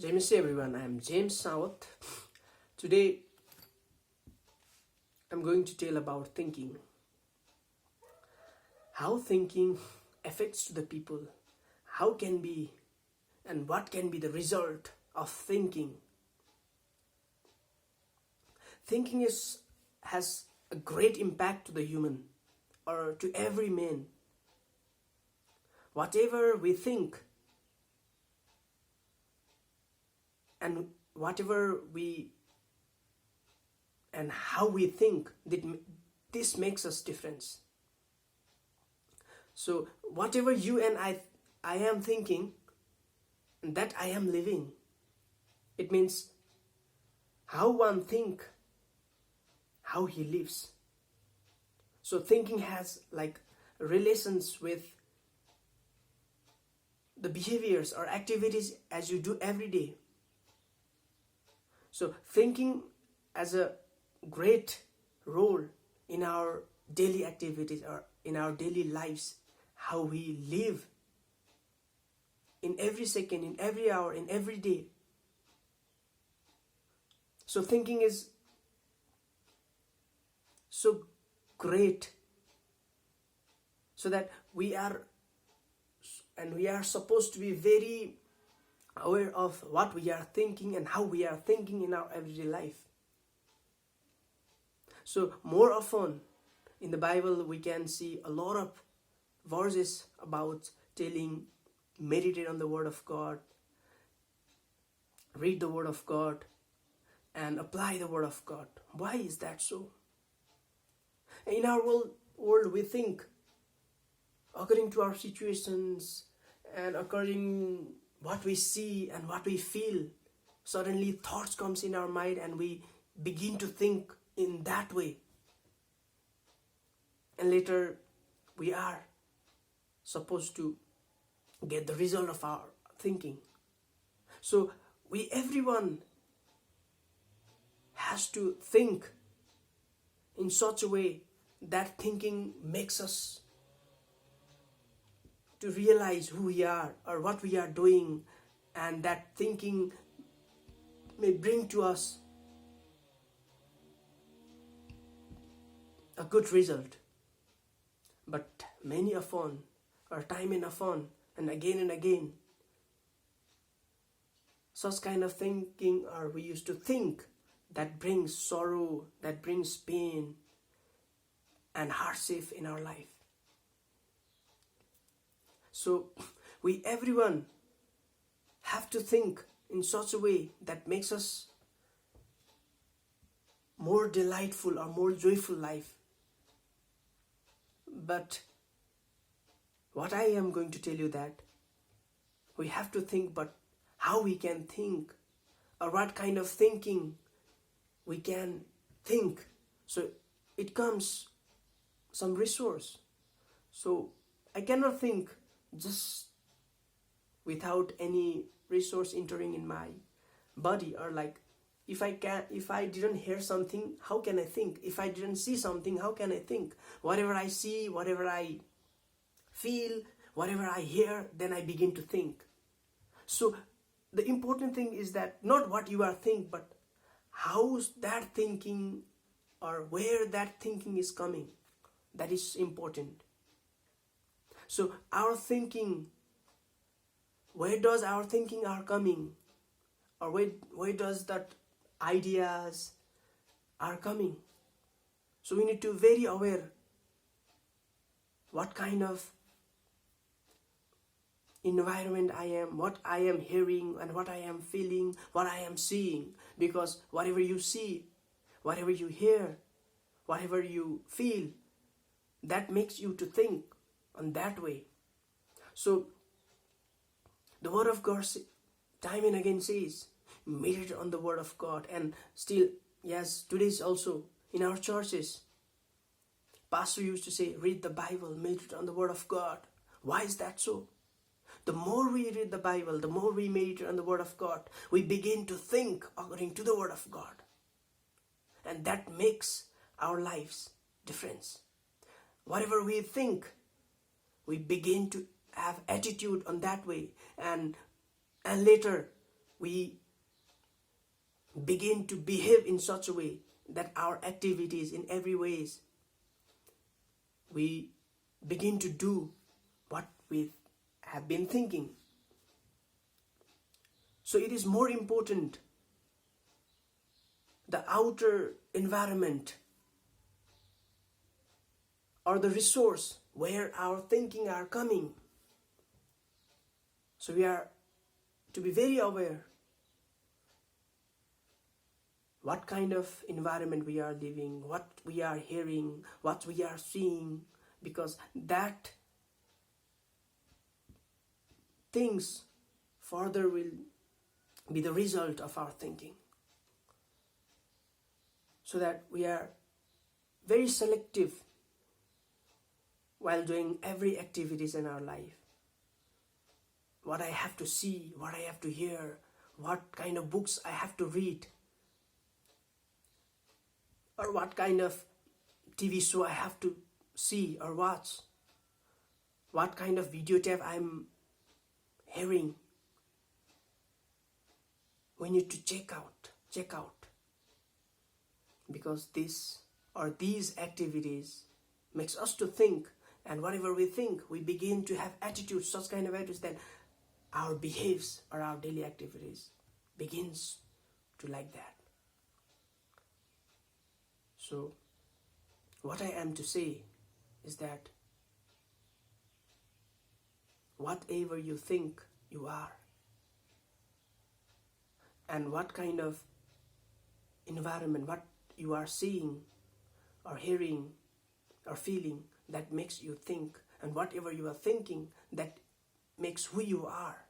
Namaste everyone, I am James Sawat. Today I'm going to tell about thinking. How thinking affects the people, how can be and what can be the result of thinking. Thinking has a great impact to the human or to every man. Whatever we think and whatever we and how we think, this makes us difference. So whatever you and I am thinking, that I am living. It means how one think, how he lives. So thinking has like relations with the behaviors or activities as you do every day. So thinking as a great role in our daily activities or in our daily lives, how we live in every second, in every hour, in every day. So thinking is so great, so that we are supposed to be very aware of what we are thinking and how we are thinking in our everyday life. So more often in the Bible we can see a lot of verses about telling, meditate on the Word of God, read the Word of God, and apply the Word of God. Why is that so? In our world we think according to our situations and according what we see and what we feel. Suddenly thoughts comes in our mind and we begin to think in that way. And later we are supposed to get the result of our thinking. So everyone has to think in such a way that thinking makes us to realize who we are or what we are doing, and that thinking may bring to us a good result. But many often, or time and often, and again, such kind of thinking, or we used to think, that brings sorrow, that brings pain and hardship in our life. So everyone have to think in such a way that makes us more delightful or more joyful life. But what I am going to tell you, that we have to think, but how we can think, or what kind of thinking we can think. So it comes some resource. So I cannot think just without any resource entering in my body, or like if I didn't hear something, how can I think? If I didn't see something, how can I think? Whatever I see, whatever I feel, whatever I hear, then I begin to think. So the important thing is that not what you are thinking, but how's that thinking, or where that thinking is coming. That is important. So our thinking, where does our thinking are coming, or where does that ideas are coming? So we need to very aware what kind of environment I am, what I am hearing, and what I am feeling, what I am seeing. Because whatever you see, whatever you hear, whatever you feel, that makes you to think on that way. So the Word of God time and again says, meditate on the Word of God. And still, yes, today's also in our churches, pastor used to say, read the Bible, meditate on the Word of God. Why is that so? The more we read the Bible, the more we meditate on the Word of God, we begin to think according to the Word of God. And that makes our lives difference. Whatever we think, we begin to have attitude on that way, and later we begin to behave in such a way that our activities in every ways, we begin to do what we have been thinking. So it is more important the outer environment or the resource where our thinking are coming. So we are to be very aware what kind of environment we are living, what we are hearing, what we are seeing, because that things further will be the result of our thinking. So that we are very selective while doing every activities in our life. What I have to see, what I have to hear, what kind of books I have to read, or what kind of TV show I have to see or watch, what kind of video tape I'm hearing. We need to check out. Because this or these activities makes us to think, and whatever we think, we begin to have attitudes, such kind of attitudes that our behaves or our daily activities begins to like that. So what I am to say is that whatever you think, you are. And what kind of environment, what you are seeing or hearing or feeling, that makes you think, and whatever you are thinking, that makes who you are.